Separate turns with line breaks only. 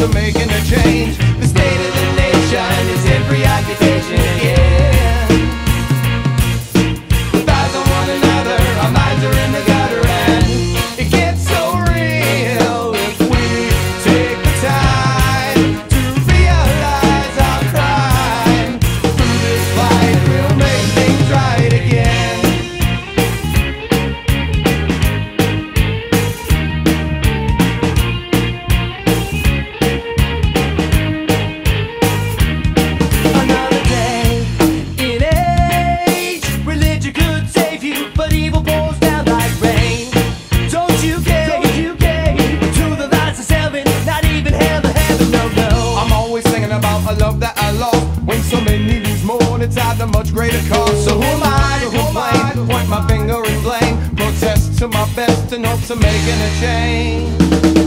of making a change. The state of the nation is in preoccupation again. We're fighting on one another, our minds are in the gutter, and it gets so real if we take the time to realize our crime. Through this fight, we'll make things right again. It's at a much greater cost. So who am I to complain, to point my finger and blame, protest to my best in hopes of making a change?